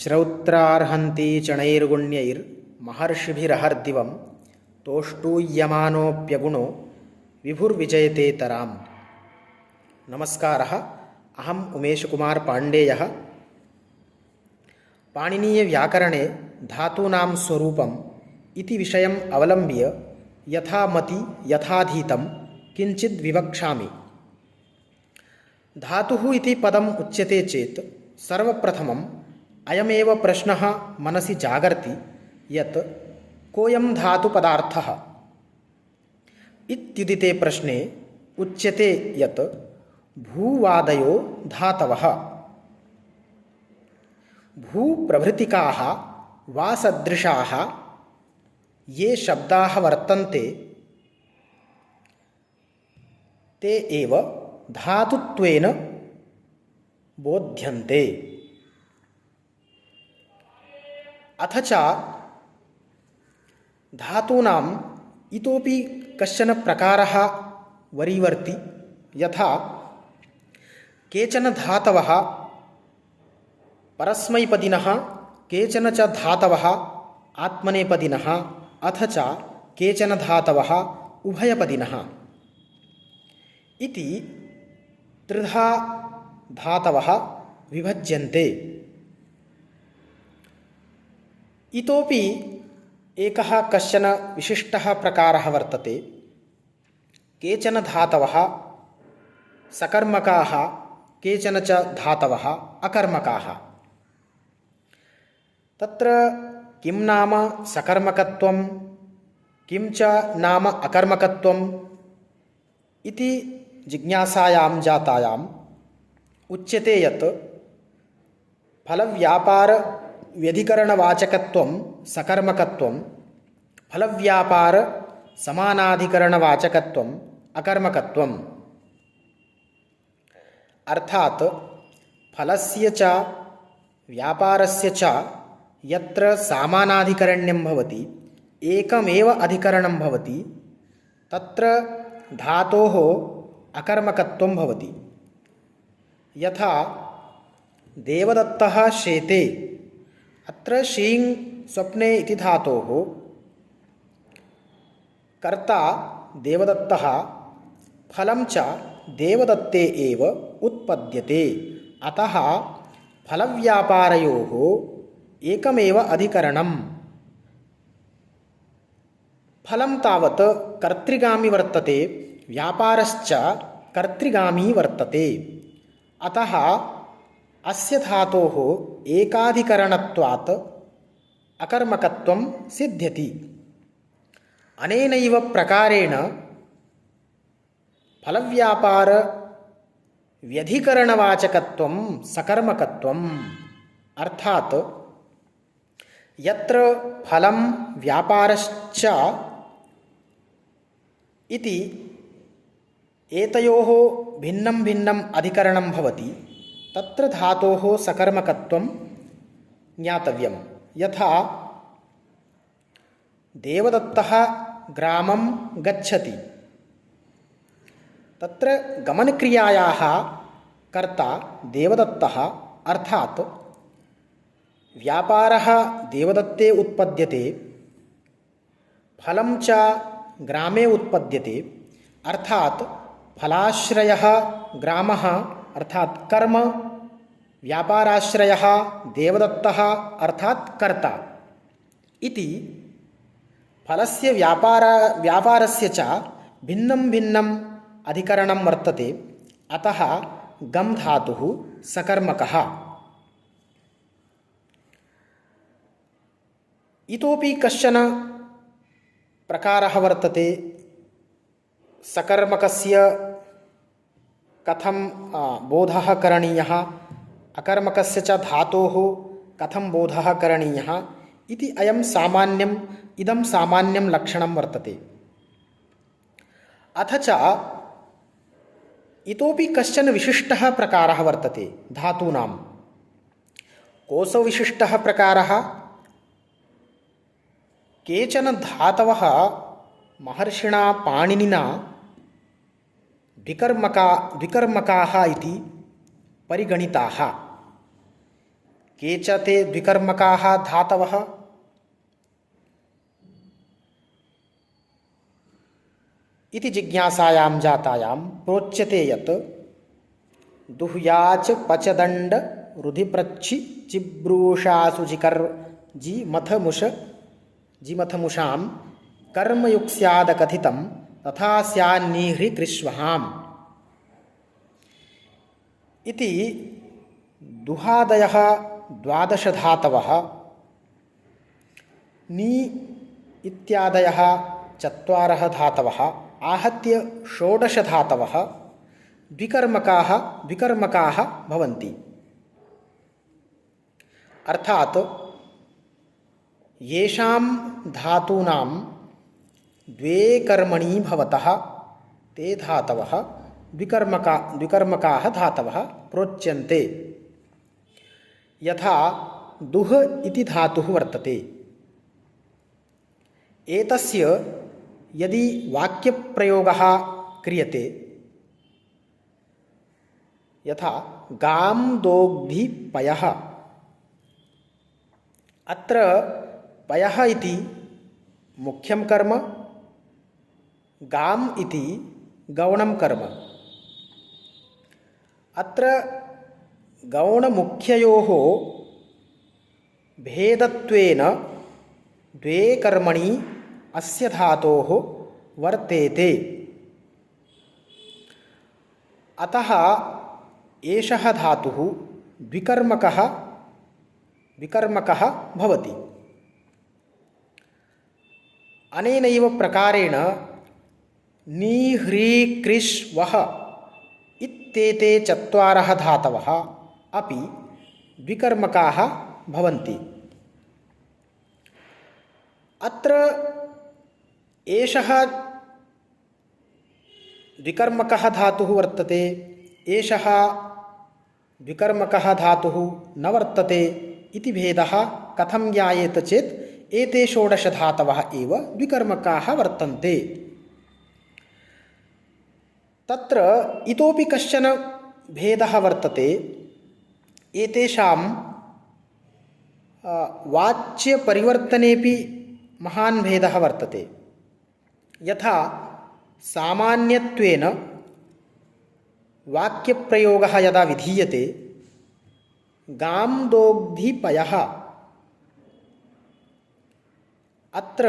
श्रौत्रार्हन्ति चणैर्गुण्यैर्महर्षिभिरहर्दिवं तोष्टूयमानोऽप्यगुणो विभुर्विजयते तराम्। नमस्कारः। अहम् उमेशकुमार पाण्डेयः। पाणिनीयव्याकरणे धातूनां स्वरूपम् इति विषयम् अवलम्ब्य यथामति यथाधीतं किञ्चित् विवक्ष्यामि। धातुः इति पदम् उच्यते चेत् सर्वप्रथमम् अयमेव प्रश्नः मनसि जागर्ति यत् कोऽयं धातुपदार्थः इत्युदिते प्रश्ने उच्यते यत् भूवादयो धातवः भूप्रभृतिकाः वा सदृशाः ये शब्दाः वर्तन्ते ते एव धातुत्वेन बोध्यन्ते। अथ च धातूनाम् इतोपि कश्चन प्रकारः वरीवर्ति। यथा केचन धातवः परस्मैपदिनः, केचन च धातवः आत्मनेपदिनः, अथ च केचन धातवः उभयपदिनः इति त्रिधा धातवः विभज्यन्ते। इतोपि एकः कश्चन विशिष्टः प्रकारः वर्तते। केचन धातवः सकर्मकाः, केचन च धातवः अकर्मकाः। तत्र किं नाम सकर्मकत्वं, किं च नाम अकर्मकत्वम् इति जिज्ञासायां जातायाम् उच्यते यत् फलव्यापारव्यधिकरणवाचकत्वं सकर्मकत्वं, फलव्यापारसमानाधिकरणवाचकत्वम् अकर्मकत्वम्। अर्थात् फलस्य च व्यापारस्य च यत्र सामानाधिकरण्यं भवति, एकमेव अधिकरणं भवति, तत्र धातोः अकर्मकत्वं भवति। यथा देवदत्तः शेते, अत्र शीं स्वप्ने इति धातोः कर्ता देवदत्तः, फलं च देवदत्ते एव उत्पद्यते। अतः फलव्यापारयोः एकमेव अधिकरणम्। फलं तावत् कर्तृगामी वर्तते, व्यापारश्च कर्तृगामी वर्तते। अतः अस्य धातोः एकाधिकरणत्वात् अकर्मकत्वं सिद्ध्यति। अनेनैव प्रकारेण फलव्यापार व्यधिकरणवाचकत्वं सकर्मकत्वम्। अर्थात् यत्र फलं व्यापारश्च इति एतयोः भिन्नं भिन्नम् अधिकरणं भवति, तत्र धातोः सकर्मकत्वं ज्ञातव्यं। यथा देवदत्तः ग्रामं गच्छति, तत्र गमनक्रियायाः कर्ता देवदत्तः, अर्थात् व्यापारः देवदत्ते उत्पद्यते, फलं च ग्रामे उत्पद्यते, अर्थात् फलाश्रयः ग्रामः अर्थात् कर्म, व्यापाराश्रयः देवदत्तः अर्थात् कर्ता इति फलस्य व्यापारस्य च भिन्नं भिन्नम् अधिकरणं वर्तते। अतः गम धातुः सकर्मकः। इतोपि कश्चन प्रकारः वर्तते सकर्मकस्य कथं बोधः करणीयः, अकर्मकस्य च धातोः कथं बोधः करणीयः इति इदं सामान्यं लक्षणं वर्तते। अथ च इतोपि कश्चन विशिष्टः प्रकारः वर्तते धातूनां। कोऽसौ विशिष्टः प्रकारः? केचन धातवः महर्षिणा पाणिनिना द्विकर्मकाः इति परिगणिताः। के च ते द्विकर्मकाः धातवः। इति जिज्ञासायां जातायां प्रोच्यते यत् दुह्याच पचदण्ड रुधिप्रच्छि चिब्रूषासु जिमथमुषां कर्मयुक् स्यादकथितं तथा स्यान्निह्रीकृष्वहाम्। इति दुहादयः द्वादश धातवः, नी इत्यादयः चत्वारः धातवः आहत्य षोडश धातवः द्विकर्मकाः भवन्ति। अर्थात् येषां धातूनां द्वे कर्मणि भवतः ते धातवः द्विकर्मकाः धातवः प्रोच्यन्ते। यथा दुह् इति धातुः वर्तते, एतस्य यदि वाक्यप्रयोगः क्रियते यथा गां दोग्धि पयः, अत्र पयः इति मुख्यं कर्म, गाम् इति गौणं कर्म। अत्र गौणमुख्ययोः भेदत्वेन द्वे कर्मणि अस्य धातोः वर्तेते। अतः एषः धातुः द्विकर्मकः भवति। अनेनैव प्रकारेण निह्रीकृष्वः इत्येते चत्वारः धातवः अपि द्विकर्मकाः भवन्ति। अत्र एषः द्विकर्मकः धातुः वर्तते, एषः द्विकर्मकः धातुः न वर्तते इति भेदः कथं ज्ञायेत चेत् एते षोडश धातवः एव द्विकर्मकाः वर्तन्ते। तत्र इतोपि कश्चन भेदः वर्तते। एतेषां वाच्यपरिवर्तनेपि महान् भेदः वर्तते। यथा सामान्यत्वेन वाक्यप्रयोगः यदा विधीयते गां दोग्धि पयः, अत्र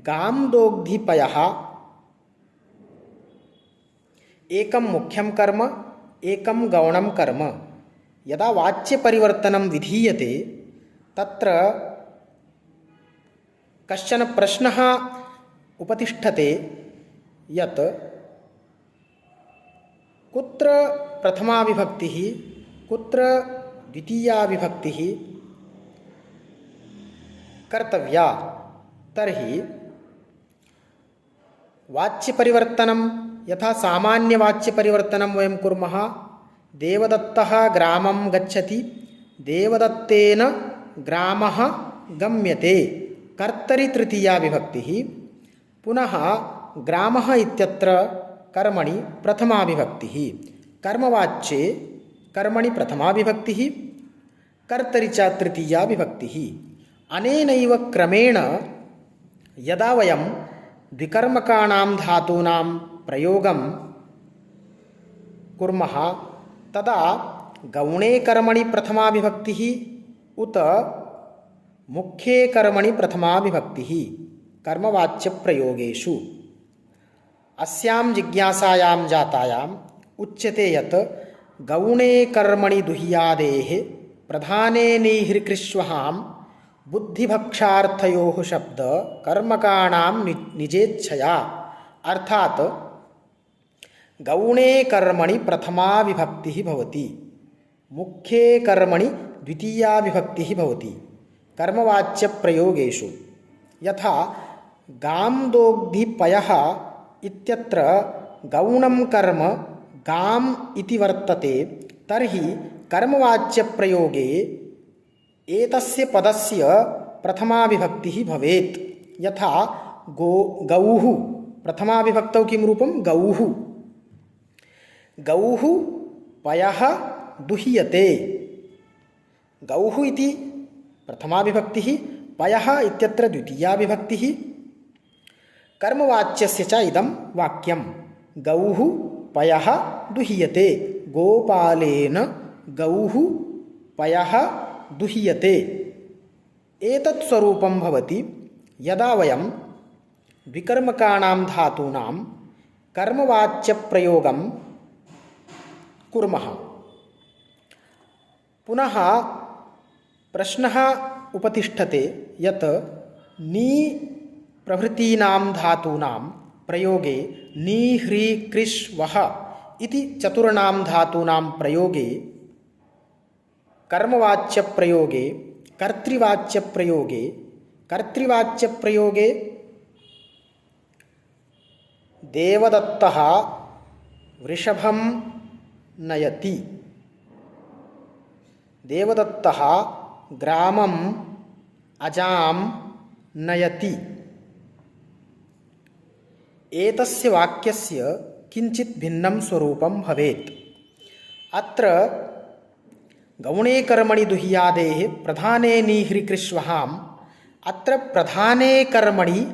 गां दोग्धि पयः एकं मुख्यं कर्म, एकं गौणं कर्म। यदा वाच्यपरिवर्तनं विधीयते तत्र कश्चन प्रश्नः उपतिष्ठते यत् कुत्र प्रथमा विभक्तिः, कुत्र द्वितीया विभक्तिः कर्तव्या। तर्हि वाच्यपरिवर्तनं यथा सामान्यवाच्यपरिवर्तनं वयं कुर्मः, देवदत्तः ग्रामं गच्छति, देवदत्तेन ग्रामः गम्यते, कर्तरि तृतीया विभक्तिः। पुनः ग्रामः इत्यत्र कर्मणि प्रथमा विभक्तिः, कर्मवाच्ये कर्मणि प्रथमा विभक्तिः, कर्तरि च तृतीया विभक्तिः। अनेनैव क्रमेण यदा वयं द्विकर्मकाणां धातूनां प्रयोगं कुर्मः तदा गौणे कर्मणि प्रथमा विभक्तिः उत मुख्ये कर्मणि प्रथमा विभक्तिः कर्मवाच्यप्रयोगेषु। अस्यां जिज्ञासायां जातायाम् उच्यते यत् गौणे कर्मणि दुह्यादेः प्रधाने निह्रीकृष्वहां बुद्धिभक्षार्थयोः शब्द कर्मकाणां निजेच्छया। अर्थात् गौणे कर्मणि प्रथमा विभक्तिः भवति, मुख्ये कर्मणि द्वितीया विभक्तिः भवति कर्मवाच्यप्रयोगेषु। यथा गां दोग्धि पयः इत्यत्र गौणं कर्म गाम् इति वर्तते, तर्हि कर्मवाच्यप्रयोगे एतस्य पदस्य प्रथमा विभक्तिः भवेत्। यथा गौः, प्रथमा विभक्तौ किं रूपं? गौः। गौः पयः दुह्यते, गौः इति प्रथमा विभक्तिः, पयः इत्यत्र द्वितीया विभक्तिः। कर्मवाच्यस्य च इदं वाक्यं गौः पयः दुह्यते, गोपालेन गौः पयः दुह्यते। एतत् स्वरूपं भवति यदा वयं विकर्मकाणां धातूनां कर्मवाच्यप्रयोगं कुर्मः। पुनः प्रश्नः उपतिष्ठते यत् नी प्रभृतीनां धातूनां प्रयोगे नी ह्री कृष् वः इति चतुर्णां धातूनां प्रयोगे कर्मवाच्यप्रयोगे कर्तृवाच्यप्रयोगे देवदत्तः वृषभं नयति, देवदत्तः ग्रामम् अजां नयति। एतस्य वाक्यस्य किञ्चित् भिन्नं स्वरूपं भवेत्। अत्र गौणे कर्मणि दुह्यादेः प्रधाने नीह्रिकृष्वहाम्, अत्र प्रधाने कर्मणि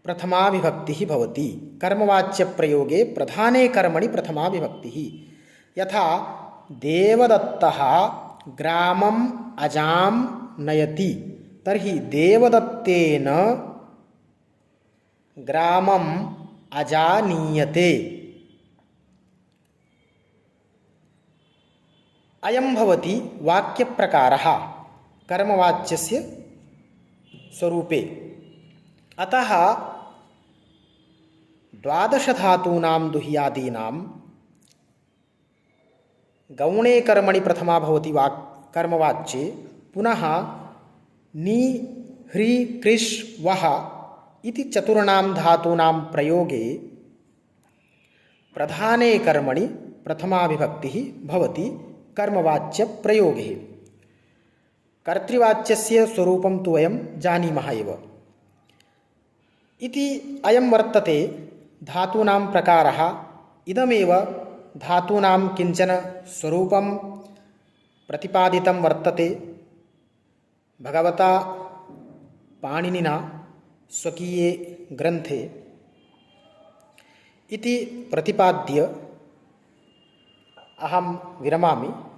प्रथमा विभक्तिः भवति। कर्मवाच्यप्रयोगे प्रधाने कर्मणि प्रथमा विभक्तिः। यथा देवदत्तः ग्रामम् अजां नयति, तर्हि देवदत्तेन ग्रामम् अजा नीयते। अयं भवति वाक्यप्रकारः कर्मवाच्यस्य स्वरूपे। अतः 12 धातूनां दुह्यादीनां गौणे कर्मणि प्रथमा भवति कर्मवाच्ये, पुनः नी ह्री कृष् वः इति चतुर्णां धातूनां प्रयोगे प्रधाने कर्मणि प्रथमा विभक्तिः भवति कर्मवाच्यप्रयोगे। कर्तृवाच्यस्य स्वरूपं तु वयं जानीमः एव। इति अयं वर्तते धातूनां प्रकारः। इदमेव धातूनां किञ्चन स्वरूपं प्रतिपादितं वर्तते भगवता पाणिनिना स्वकीये ग्रन्थे। इति प्रतिपाद्य अहं विरमामि।